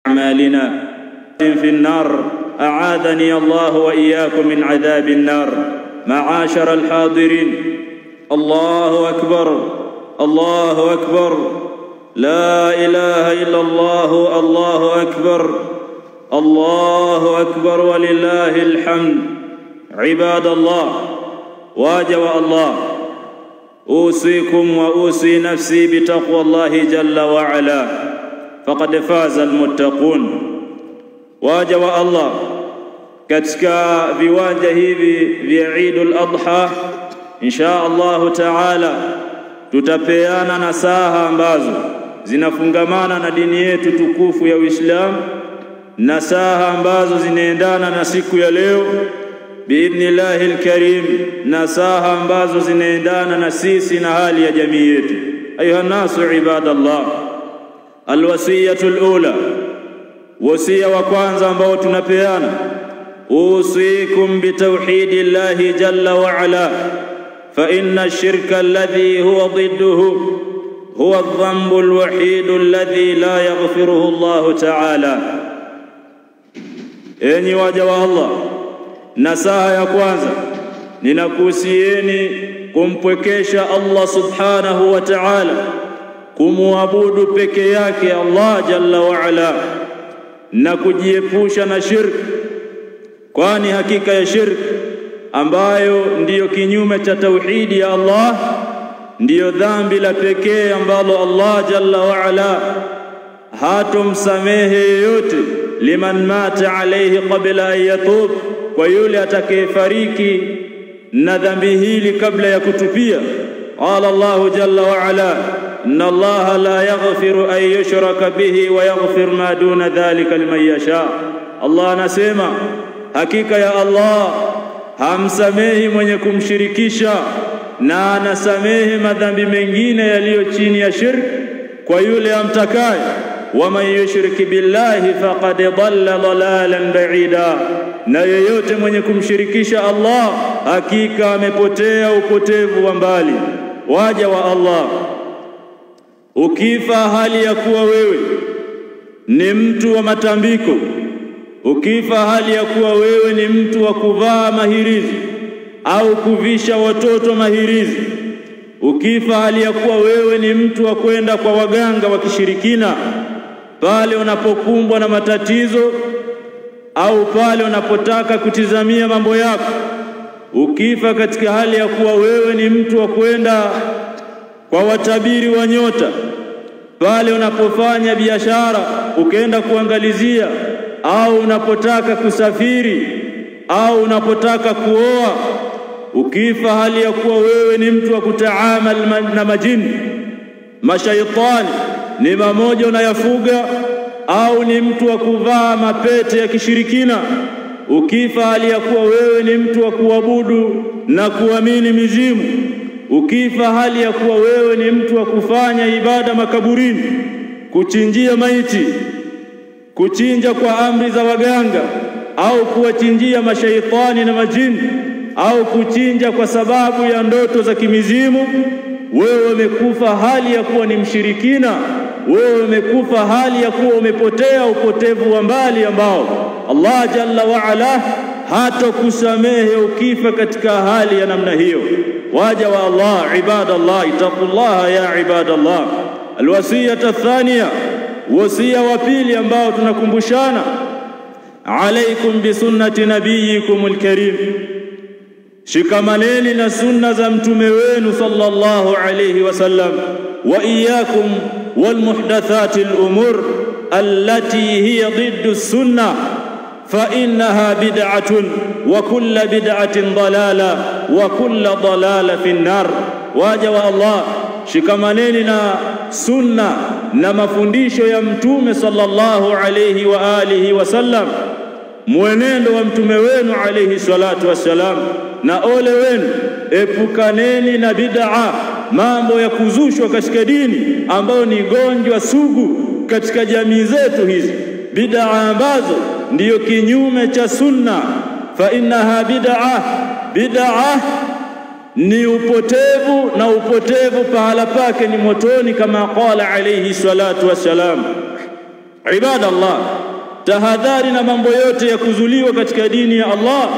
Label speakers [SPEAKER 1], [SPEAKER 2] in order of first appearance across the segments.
[SPEAKER 1] أعمالنا في النار. أعاذني الله وإياكم من عذاب النار. معاشر الحاضرين، الله أكبر، الله أكبر، لا إله إلا الله، الله أكبر، الله أكبر ولله الحمد. عباد الله، واجب الله، أوصيكم وأوصي نفسي بتقوى الله جل وعلا، فقد فاز المتقون. واجب الله, katika viwanja hivi vya Eid al-Adha insha Allah taala tutapeana nasaha ambazo zinafungamana na dini yetu tukufu ya Uislamu, nasaha ambazo zinaendana na siku ya leo biidhnillahil karim, nasaha ambazo zinaendana na sisi na hali ya jamii yetu. Ayuha nasu ibadallah, alwasiyatul ula, wasia wa kwanza ambao tunapeana, usikum bitawhidillahi jalla wa ala, fa inna ash-shirka alladhi huwa ضده huwa adh-dhanbu al-wahid alladhi la yaghfiruhu Allah ta'ala. Enyi waja wa Allah, nasaha ya kwanza ninakuhusieni kumpwekesha Allah subhanahu wa ta'ala, kumuabudu peke yake Allah jalla wa ala, na kujiepusha na shirki, kwani hakika ya shirki ambayo ndiyo kinyume cha tauhidi ya Allah ndiyo dhambi la pekee ambalo Allah jalla wa ala hatomsamehe yeyote, liman mata alayhi qabla an yatub, kwa yule atakayefariki na dhambi hili kabla ya kutupia. Qala Allah jalla wa ala, inna Allah la yaghfiru an yushraka bihi wa yaghfir ma duna dhalika liman yasha. Allah anasema hakika ya Allah hamsamehi mwenye kumshirikisha, na anasamehe madhambi mengine yaliyo chini ya shirki kwa yule amtakaye. Wa man yushrik billahi faqad dhalla dhalalan ba'ida, na yeyote mwenye kumshirikisha Allah hakika amepotea upotevu wa mbali. Waja wa Allah, ukifa hali ya kuwa wewe ni mtu wa matambiko, ukifa hali ya kuwa wewe ni mtu wa kuvaa mahirizi au kuvisha watoto mahirizi, ukifa hali ya kuwa wewe ni mtu wa kwenda kwa waganga wa kishirikina pale unapokumbwa na matatizo au pale unapotaka kutizamia mambo yako, ukifa katika hali ya kuwa wewe ni mtu wa kwenda kwa watabiri wa nyota pale unapofanya biashara ukaenda kuangalizia, au unapotaka kusafiri au unapotaka kuoa, ukifa hali ya kuwa wewe ni mtu wa kutaamal na majini, mashaitani ni mamoja unayafuga, au ni mtu wa kuvaa mapete ya kishirikina, ukifa hali ya kuwa wewe ni mtu wa kuabudu na kuamini mizimu, ukifa hali ya kuwa wewe ni mtu wa kufanya ibada makaburini, kuchinjia maiti, kuchinja kwa amri za waganga, au kuwachinjia mashaitani na majini, au kuchinja kwa sababu ya ndoto za kimizimu, wewe umekufa hali ya kuwa ni mshirikina, wewe umekufa hali ya kuwa umepotea upotevu wa mbali ambao Allah jalla wa ala hatakusamehe ukifa katika hali ya namna hiyo. Waja wa Allah, ibadallah, ittaqullaha ya ibadallah. Alwasiyatu athaniya, wasia wa pili ambao tunakumbushana, alaikum bisunnati nabiyikumul karim, shikamaneni na sunna za mtume wenu sallallahu alayhi wasallam, wa iyyakum wal muhdathatil umur allati hiya ضد السنه فإنها بدعة وكل بدعة ضلالة وكل ضلالة في النار. waja wa Allah, shikamaneni na sunna na mafundisho ya mtume sallallahu alayhi wa alihi wasallam, mwenendo wa mtume wenu alayhi salatu wassalam, na ole wenu epukaneni na bid'a, mambo ya kuzushwa katika dini ambayo ni gonjwa sugu katika jamii zetu hizi, bid'a ambazo ndiyo kinyume cha sunna. Fa innaha bid'a ni upotevu, na upotevu pahala pake ni motoni, kama qala alayhi salatu wassalam. Ibadallah, tahadhari na mambo yote ya kuzuliwa katika dini ya Allah,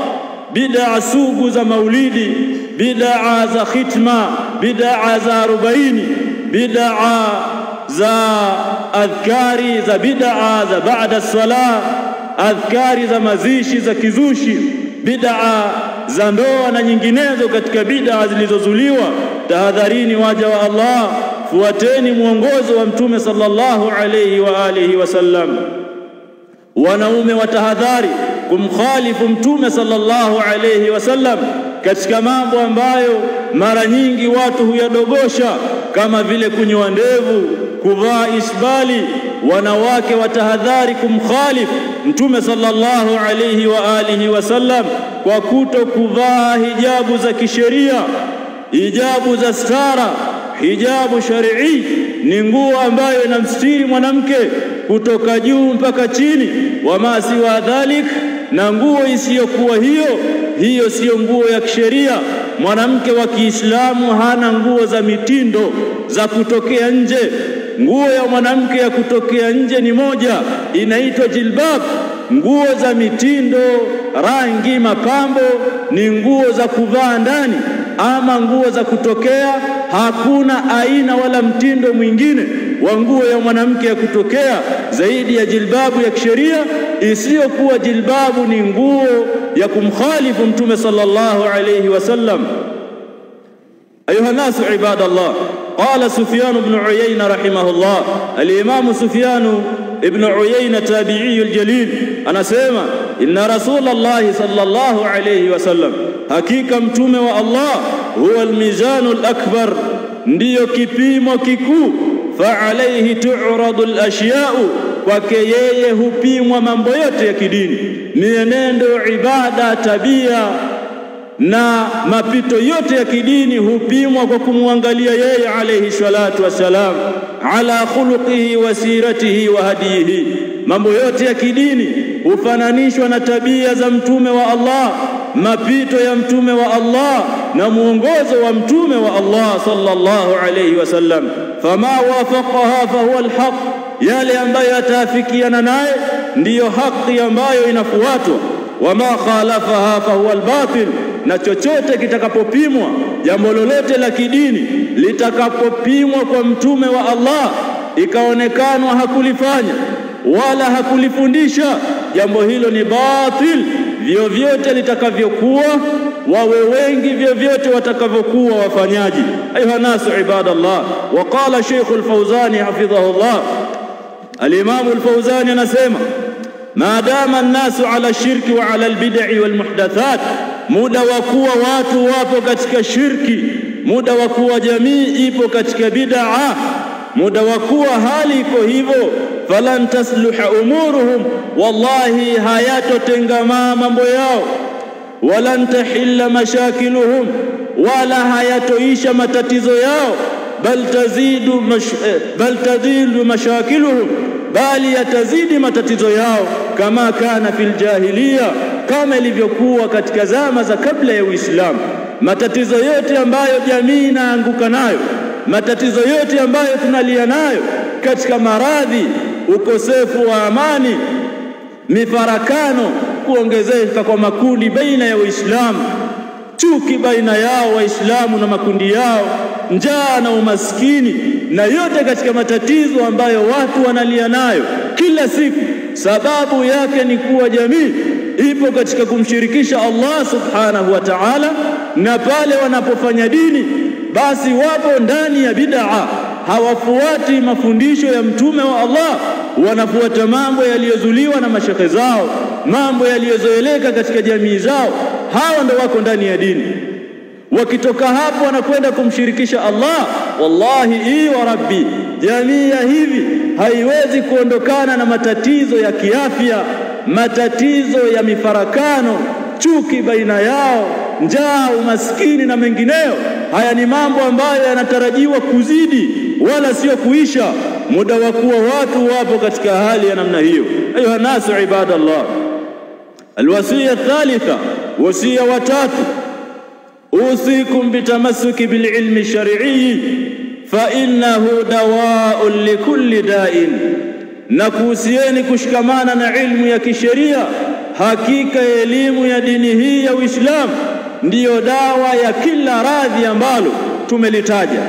[SPEAKER 1] bid'a sugu za maulidi, bid'a za khitma, bid'a za 40, bid'a za adhkari, za bid'a za baada salah, adhkari za mazishi za kizushi, bid'a za ndoa na nyinginezo katika bid'a zilizozuliwa. Tahadharini waja wa Allah, fuateni mwongozo wa Mtume sallallahu alayhi wa alihi wasallam. Wanaume watahadhari kumkhalifu Mtume sallallahu alayhi wasallam katika mambo ambayo mara nyingi watu huyadogosha, kama vile kunyoa ndevu, kuvaa isbali. Wanawake watahadhari kumkhalifu Mtume sallallahu alayhi wa alihi wasallam kwa kutokuvaa hijabu za kisheria, hijabu za stara. Hijabu shar'i ni nguo ambayo inamstiri mwanamke kutoka juu mpaka chini, wama siwa dhalik, na nguo isiyokuwa hiyo sio nguo ya kisheria. Mwanamke wa Kiislamu hana nguo za mitindo za kutokea nje. Nguo ya mwanamke ya kutokea nje ni moja, inaitwa jilbab. Nguo za mitindo, rangi, mapambo ni nguo za kuvaa ndani. Ama nguo za kutokea, hakuna aina wala mtindo mwingine wa nguo ya mwanamke ya kutokea zaidi ya jilbabu ya kisheria. Isiyokuwa jilbabu ni nguo ya kumkhalifu Mtume sallallahu alayhi wasallam. Ayuha nasu ibadallah, qala Sufyan ibn Uyayna rahimahullah. Al-Imam Sufyan ibn Uyayna tabi'i al-jalil anasema, inna Rasulullah sallallahu alayhi wasallam, hakika Mtume wa Allah, huwa al-mizanu al-akbar, ndiyo kipimo kikuu. Fa alayhi tu'radu al-ashya'u, kwake yeye hupimwa mambo yote ya kidini, mienendo, ibada, tabia na mapito yote ya kidini hupimwa kwa kumwangalia yeye alayhi salatu wassalam, ala khuluqihi wa siratihi wa hadihi. Mambo yote ya kidini hufananishwa na tabia za Mtume wa Allah, mapito ya Mtume wa Allah na muongozo wa Mtume wa Allah sallallahu alayhi wasallam. Fama wafaqaha fa huwa alhaq, yale ambayo yatafikiana naye ndiyo haki ambayo inafuatwa. Wama khalafaha fa huwa albatil, na chochote kitakapopimwa, jambo lolote la kidini litakapopimwa kwa Mtume wa Allah ikaonekanwa hakulifanya wala hakulifundisha, jambo hilo ni batil, vyovyote litakavyokuwa, wawe wengi vyovyote watakavyokuwa wafanyaji. Ayuha nasu ibadallah, wa qala Sheikh al-Fawzani hafidhahullah, al-Imam al-Fawzani anasema, maadama an-nasu ala shirki wa ala al-bid'i wal muhdathat, muda wa kuwa watu wapo katika shirki, muda wa kuwa jamii ipo katika bid'a, muda wa kuwa hali iko hivyo, falan tasluha umuruhum, wallahi hayatotengamaa mambo yao, walan tahilla mashakiluhum, wala hayatoisha matatizo yao, bal tazidu mashakiluhum, bali yatazidi matatizo yao, kama kana fil jahiliya, kama ilivyokuwa katika zama za kabla ya Uislamu. Matatizo yote ambayo jamii inaanguka nayo, matatizo yote ambayo tunalia nayo katika maradhi, ukosefu wa amani, mifarakano, kuongezeka kwa makundi baina ya Waislamu, chuki baina yao Waislamu na makundi yao, njaa na umaskini, na yote katika matatizo ambayo watu wanalia nayo kila siku, sababu yake ni kuwa jamii ipo katika kumshirikisha Allah subhanahu wa ta'ala, na pale wanapofanya dini basi wapo ndani ya bid'a, hawafuati mafundisho ya Mtume wa Allah, wanafuata mambo yaliyozuliwa na mashekhe zao, mambo yaliyozoeleka katika jamii zao. Hawa ndio wako ndani ya dini. Wakitoka hapo wanakwenda kumshirikisha Allah. Wallahi wa rabbi, jamii ya hivi haiwezi kuondokana na matatizo ya kiafya, matatizo ya mifarakano, chuki baina yao, njaa, umaskini na mengineyo. Haya ni mambo ambayo yanatarajiwa kuzidi wala sio kuisha, muda wa kuwa watu wapo katika hali ya namna hiyo. Ayuha nasu ibadallah, alwasiya thalitha, wasia watatu, usikum bitamassuki bililmi shar'i fa innahu dawa'un likulli da'in. na kuhusieni kushikamana na ilmu ya kisheria. Hakika elimu ya dini hii ya Uislamu ndiyo dawa ya kila radhi ambalo tumelitaja,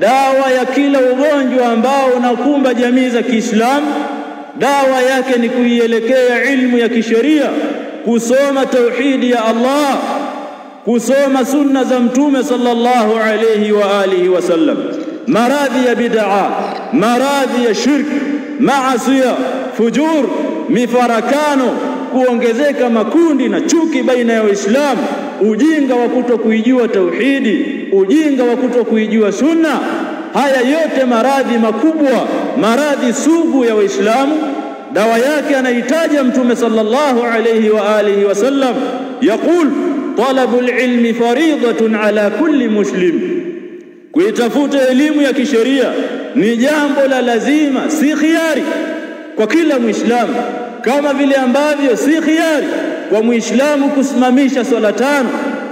[SPEAKER 1] dawa ya kila ugonjwa ambao unakumba jamii za Kiislamu. Dawa yake ni kuielekea ilmu ya kisheria, kusoma tauhidi ya Allah, kusoma sunna za Mtume sallallahu alayhi wa alihi wasallam. Maradhi ya bid'a, maradhi ya shirk, maasiya, fujur, mifarakano, kuongezeka makundi na chuki baina ya Waislamu, ujinga wa kutokuijua tauhidi, ujinga wa kutokuijua sunna. Haya yote maradhi makubwa, maradhi sugu ya Waislamu. Dawa yake anahitaji Mtume sallallahu alayhi wa alihi wasallam, yaqul talabul ilmi fariidatun ala kulli muslim. Kuitafuta elimu ya kisheria ni jambo la lazima, si khiari kwa kila Muislamu, kama vile ambavyo si khiari kwa Muislamu kusimamisha swala tano,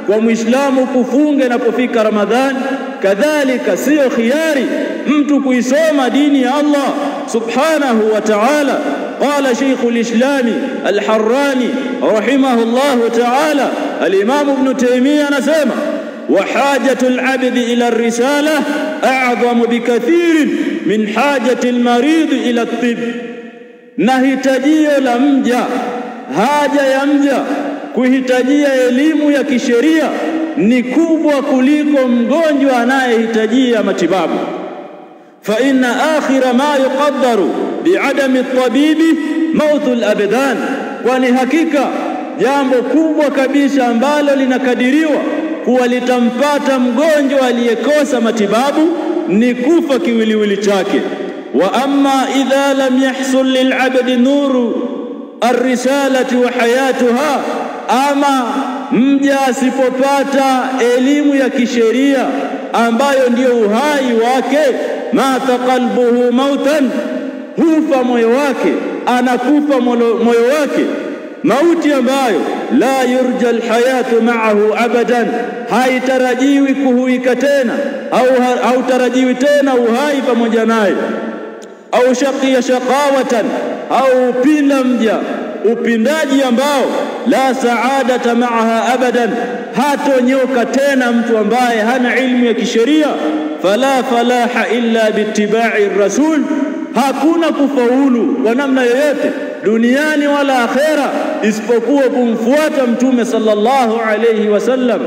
[SPEAKER 1] kwa Muislamu kufunga inapofika Ramadhani. Kadhalika sio khiari mtu kuisoma dini ya Allah subhanahu wa ta'ala. Qala Sheikhul Islami Al-Harrani rahimahullahu ta'ala, al-Imam Ibn Taymiyyah anasema, wa hajatul abdi ila ar-risala a'zamu bikathirin min hajati al-marid ila at-tibb. Na hitajio la mja, haja ya mja kuhitajia elimu ya kisheria ni kubwa kuliko mgonjwa anayehitajia matibabu. Fa inna akhira ma yuqaddaru bi'adami at-tabibi mautul abdan, kwani hakika jambo kubwa kabisa ambalo linakadiriwa kuwa litampata mgonjwa aliyekosa matibabu ni kufa kiwiliwili chake. Wa amma idha lam yahsul lil'abdi nuru ar-risalati wa hayatuha, ama mja asipopata elimu ya kisheria ambayo ndiyo uhai wake, mata qalbuhu mautan, hufa moyo wake, anakufa moyo wake, mauti ambayo la yurja alhayatu ma'ahu abadan, haitarajiwi kuhuika tena au tarajiwi tena uhai pamoja naye. Au shaqiya shaqawatan, au upinda mja upindaji ambao la saadata ma'aha abadan, hatonyoka tena mtu ambaye hana ilmu ya kisheria. Fala falaha illa bittiba'i rasul, hakuna kufaulu kwa namna yoyote duniani wala akhera isipokuwa kumfuata Mtume sallallahu alayhi wasallam.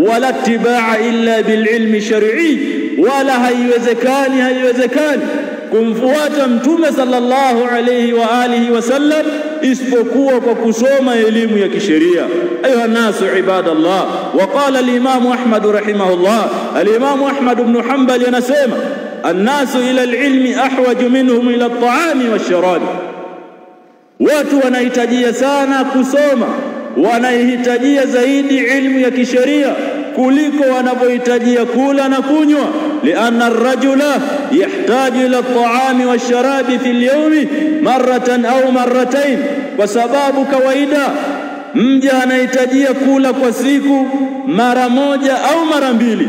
[SPEAKER 1] Wala tibaa illa bililmi shar'i, wala haiwezekani kumfuata Mtume sallallahu alayhi wa alihi wasallam isipokuwa kwa kusoma elimu ya kisheria. Ayuha nasu ibadallah, wa qala al-Imam Ahmad rahimahullah, al-Imam Ahmad ibn Hanbal anasema, an-nasu ila al-ilmi ahwaju minhum ila at-ta'ami wash-sharab. Watu wanahitajia sana kusoma, wanahitajia zaidi ilmu ya kisheria kuliko wanavyohitajia kula na kunywa. Lianna ar-rajula yahtaju ila at-ta'ami wash-sharabi fi al-yawmi marratan au marratayn, kwa sababu kawaida mja anahitajia kula kwa siku mara moja au mara mbili.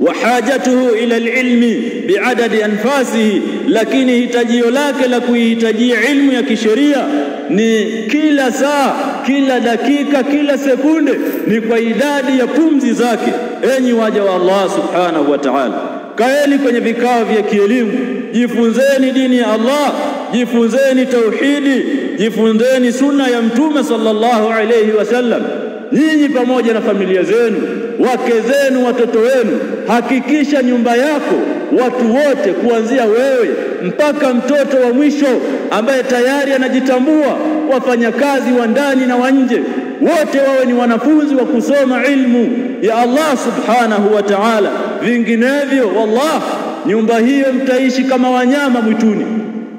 [SPEAKER 1] Wa hajatuhu ila al-ilmi bi'adadi anfasihi, lakini hitajio lake la kuhitajia ilmu ya kisheria ni kila saa, kila dakika, kila sekunde, ni kwa idadi ya pumzi zake. Enyi waja wa Allah subhanahu wa ta'ala, kaeni kwenye vikao vya kielimu, jifunzeni dini ya Allah, jifunzeni tauhidi, jifunzeni sunna ya Mtume sallallahu alayhi wasallam. Nyinyi pamoja na familia zenu, wake zenu, watoto wenu, hakikisha nyumba yako watu wote kuanzia wewe mpaka mtoto wa mwisho ambaye tayari anajitambua, wafanyakazi wa ndani na wa nje, wote wawe ni wanafunzi wa kusoma ilmu ya Allah subhanahu wa ta'ala. Vinginevyo wallah, nyumba hiyo mtaishi kama wanyama mwituni,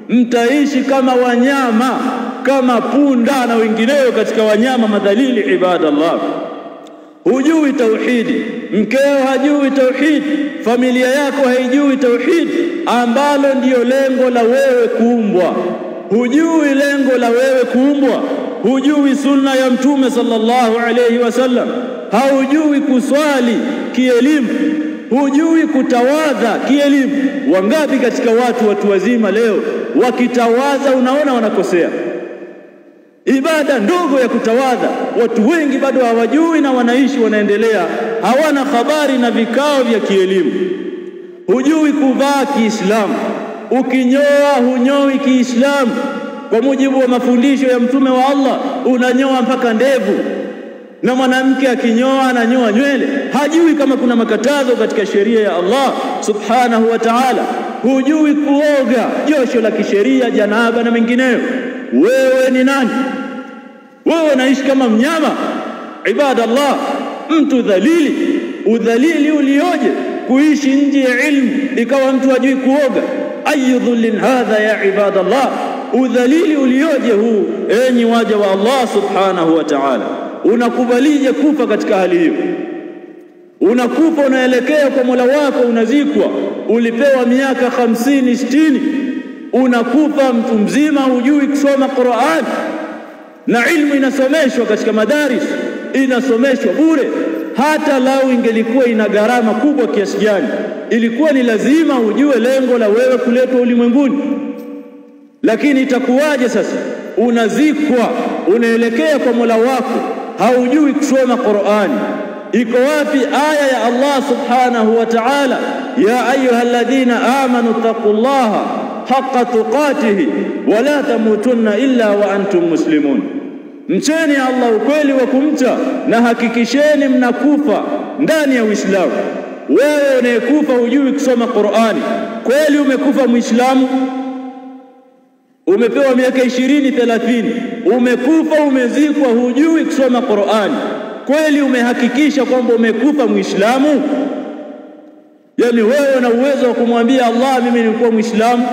[SPEAKER 1] mtaishi kama wanyama, kama punda na wengineo katika wanyama madhalili. Ibadallah, hujui tauhidi, mkeo hajui tauhidi, familia yako haijui tauhidi ambalo ndiyo lengo la wewe kuumbwa. Hujui lengo la wewe kuumbwa, hujui sunna ya Mtume sallallahu alayhi wasallam, haujui kuswali kielimu, hujui kutawadha kielimu. Wangapi katika watu wazima leo wakitawadha unaona wanakosea? Ibada ndogo ya kutawadha watu wengi bado hawajui, na wanaishi wanaendelea, hawana habari na vikao vya kielimu. Hujui kuvaa Kiislamu, ukinyoa hunyoi Kiislamu kwa mujibu wa mafundisho ya Mtume wa Allah, unanyoa mpaka ndevu, na mwanamke akinyoa ananyoa nywele, hajui kama kuna makatazo katika sheria ya Allah subhanahu wa ta'ala. Hujui kuoga josho la kisheria, janaba na mengineyo. Wewe ni nani? Wewe unaishi kama mnyama. Ibadallah, mtu dhalili, udhalili ulioje kuishi nje ya ilmu, ikawa mtu hajui kuoga. Ayu dhullin hadha ya ibadallah, udhalili ulioje huu enyi waja wa Allah subhanahu wa ta'ala. Unakubalije kufa katika hali hiyo? Unakufa unaelekea kwa Mola wako, unazikwa, ulipewa miaka 50 60, unakufa mtu mzima hujui kusoma Qur'an, na ilmu inasomeshwa katika madaris, inasomeshwa bure. Hata lau ingelikuwa ina gharama kubwa kiasi gani, ilikuwa ni lazima ujue lengo la wewe kuletwa ulimwenguni. Lakini itakuwaje sasa? Unazikwa, unaelekea kwa Mola wako, haujui kusoma Qur'ani. Iko wapi aya ya Allah subhanahu wa ta'ala, ya ayyuhalladhina amanu taqullaha haqqa tuqatihi wa la tamutunna illa wa antum muslimun. Mcheni Allah ukweli wa kumcha na hakikisheni mnakufa ndani ya Uislamu. Wewe unayekufa hujui kusoma Qur'ani, kweli umekufa Muislamu? Umepewa miaka 20 30, umekufa umezikwa hujui kusoma Qur'ani, kweli umehakikisha kwamba umekufa Muislamu? Yani wewe una uwezo wa kumwambia Allah mimi nilikuwa Muislamu,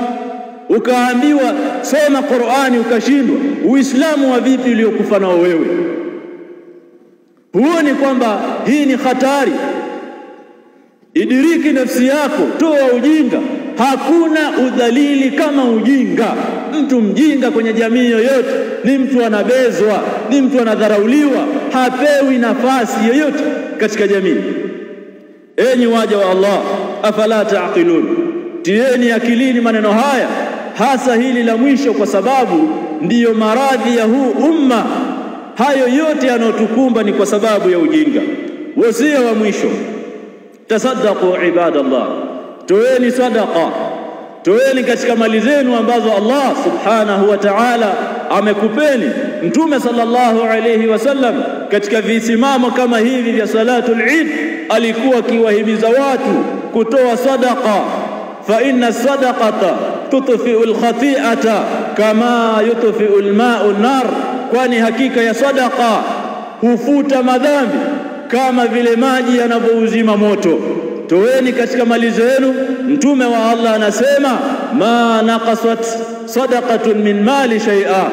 [SPEAKER 1] ukaambiwa soma Qur'ani ukashindwa? Uislamu wa vipi uliokufa nao wewe? Huoni kwamba hii ni hatari? Idiriki nafsi yako, toa ujinga. Hakuna udhalili kama ujinga. Mtu mjinga kwenye jamii yoyote ni mtu anabezwa, ni mtu anadharauliwa, hapewi nafasi yoyote katika jamii. Enyi waja wa Allah, afala taqilun, tieni akilini maneno haya, hasa hili la mwisho, kwa sababu ndiyo maradhi ya huu umma. Hayo yote yanotukumba ni kwa sababu ya ujinga. Wasia wa mwisho, tasaddaqu ibadallah, toeni sadaqa, toeni katika mali zenu ambazo Allah subhanahu wa ta'ala amekupeni. Mtume sallallahu alayhi wasallam katika visimamo kama hivi vya salatul Eid alikuwa akiwahimiza watu kutoa sadaqa, fa inna sadaqata tutfi'u al-khati'ata kama yutfi'u al-ma'u an-nar, kwani hakika ya sadaqa hufuta madhambi kama vile maji yanavyouzima moto. Toeni katika mali zenu. Mtume wa Allah anasema ma naqasat sadaqatun min mali shay'a,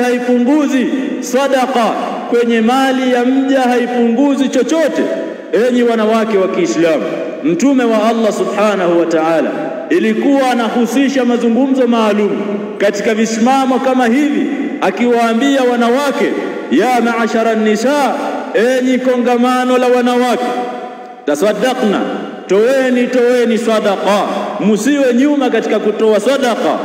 [SPEAKER 1] haipunguzi sadaqa kwenye mali ya mja, haipunguzi chochote. Enyi wanawake wa Kiislamu, Mtume wa Allah subhanahu wa ta'ala ilikuwa anahusisha mazungumzo maalum katika visimamo kama hivi, akiwaambia wanawake, ya ma'ashara an-nisa, enyi kongamano la wanawake, tasaddaqna, toeni sadaqa, musiwe nyuma katika kutoa sadaqa.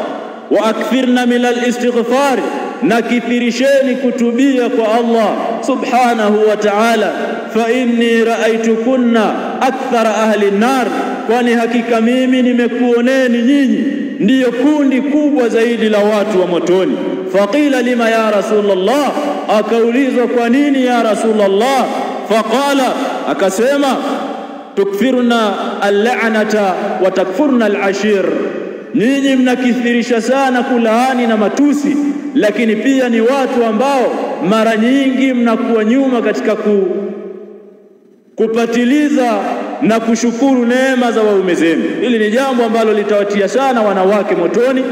[SPEAKER 1] Wa akthirna min al-istighfar, na kithirisheni kutubia kwa Allah subhanahu wa ta'ala. Fa inni ra'aytukunna akthara ahli an-nar, kwani hakika mimi nimekuoneni nyinyi ndiyo kundi kubwa zaidi la watu wa motoni. Faqila lima ya Rasulullah, akaulizwa kwa nini ya Rasulullah? Faqala, akasema tukfiruna al-la'nata wa takfurna al-ashir, ninyi mnakithirisha sana kulaani na matusi, lakini pia ni watu ambao mara nyingi mnakuwa nyuma katika kupatiliza na kushukuru neema za waume zenu. Hili ni jambo ambalo litawatia sana wanawake motoni.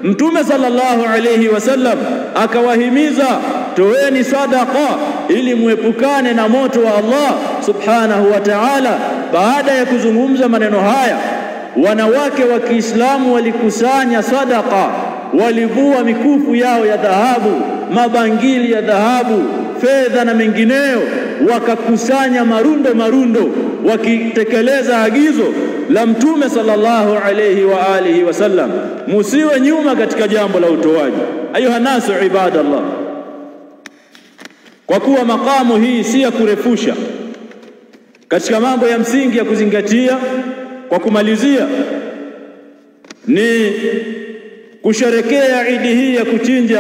[SPEAKER 1] Mtume sallallahu alayhi wasallam akawahimiza, toeni sadaqa ili muepukane na moto wa Allah subhanahu wa ta'ala. Baada ya kuzungumza maneno haya, wanawake wa Kiislamu walikusanya sadaqa, walivua mikufu yao ya dhahabu, mabangili ya dhahabu, fedha na mengineyo, wakakusanya marundo wakitekeleza agizo la Mtume sallallahu alayhi wa alihi wasallam. Musiwe nyuma katika jambo la utoaji. Ayuha nasu ibadallah, kwa kuwa makamu hii si ya kurefusha, katika mambo ya msingi ya kuzingatia kwa kumalizia ni kusherekea Idi hii ya kuchinja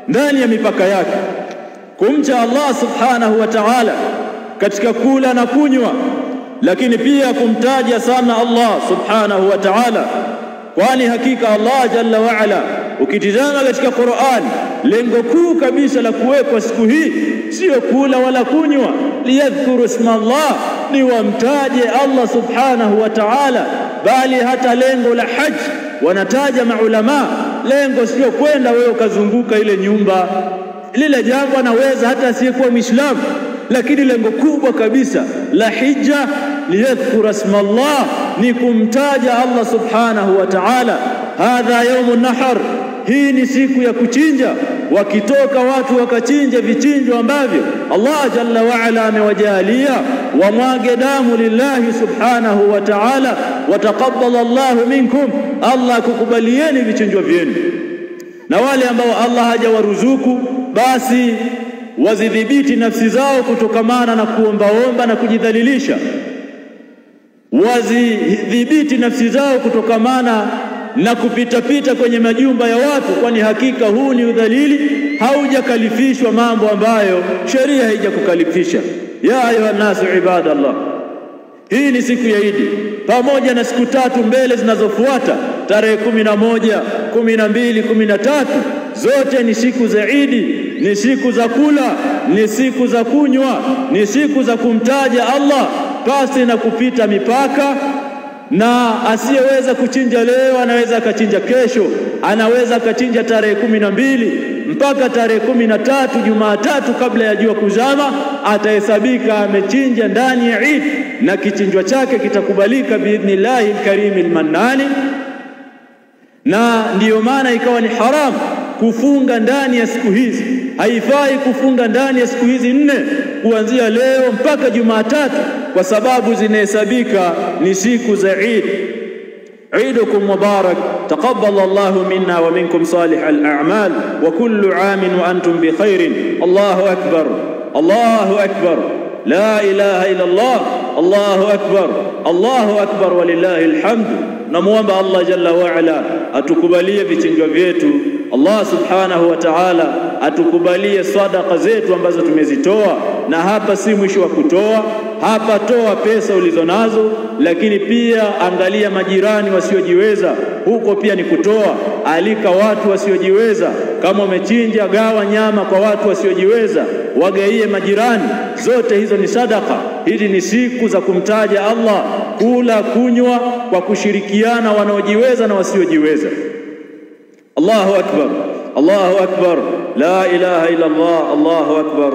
[SPEAKER 1] ndani ya mipaka yake, kumcha Allah subhanahu wa ta'ala katika kula na kunywa, lakini pia kumtaja sana Allah subhanahu wa ta'ala, kwani hakika Allah jalla wa ala, ukitizama katika Qur'an, lengo kuu kabisa la kuwekwa siku hii sio kula wala kunywa, liyadhkuru isma Allah, ni wamtaje Allah subhanahu wa ta'ala, bali hata lengo la haji wanataja maulama, lengo sio kwenda wewe ukazunguka ile nyumba. Lile jambo anaweza hata asiyekuwa Muislamu, lakini lengo kubwa kabisa la hija liyadhkura isma Allah, ni kumtaja Allah subhanahu wa ta'ala. Hadha yaumun nahar, hii ni siku ya kuchinja. Wakitoka watu wakachinja vichinjo ambavyo Allah jalla wa ala amewajalia, wamwage damu lillahi subhanahu wa ta'ala. Wataqabbala Allahu minkum, Allah kukubalieni vichinjo vyenu. Na wale ambao Allah hajawaruzuku, basi wazidhibiti nafsi zao kutokamana na kuombaomba na kujidhalilisha, wazidhibiti nafsi zao kutokamana na kupita kwenye majumba ya watu, kwani hakika huu ni udhalili, haujakalifishwa mambo ambayo sheria haijakukalifisha. Ya ayuha nasu ibadallah, hii ni siku ya Idi pamoja na siku tatu mbele zinazofuata, tarehe 11, 12, 13, zote ni siku za Idi, ni siku za kula, ni siku za kunywa, ni siku za kumtaja Allah pasi na kupita mipaka. Na asiyeweza kuchinja leo anaweza akachinja kesho, anaweza akachinja tarehe 12 mpaka tarehe 13, Jumatatu kabla ya jua kuzama, atahesabika amechinja ndani ya Eid, na kichinjwa chake kitakubalika biidhnillahi alkarimi almannani. Na ndiyo maana ikawa ni haramu kufunga ndani ya siku hizi. Haifai kufunga ndani ya siku hizi 4 kuanzia leo mpaka Jumatatu, kwa sababu zinahesabika ni siku za Eid. Eidukum mubarak, taqabbal Allahu minna wa minkum salih al-a'mal, wa kullu 'amin wa antum bi khairin. Allahu akbar, Allahu akbar, la ilaha illa Allah, Allahu akbar, Allahu akbar, walillahi alhamd. Namuomba Allah jalla wa ala atukubalie vichinjwa vyetu. Allah subhanahu wa ta'ala atukubalie sadaqa zetu ambazo tumezitoa, na hapa si mwisho wa kutoa. Hapa toa pesa ulizonazo, lakini pia angalia majirani wasiojiweza, huko pia ni kutoa. Alika watu wasiojiweza, kama umechinja gawa nyama kwa watu wasiojiweza, wagaie majirani. Zote hizo ni sadaqa. Hizi ni siku za kumtaja Allah, kula kunywa kwa kushirikiana wanaojiweza na wasiojiweza. Allahu akbar, Allahu akbar, la ilaha illa Allah, Allahu akbar.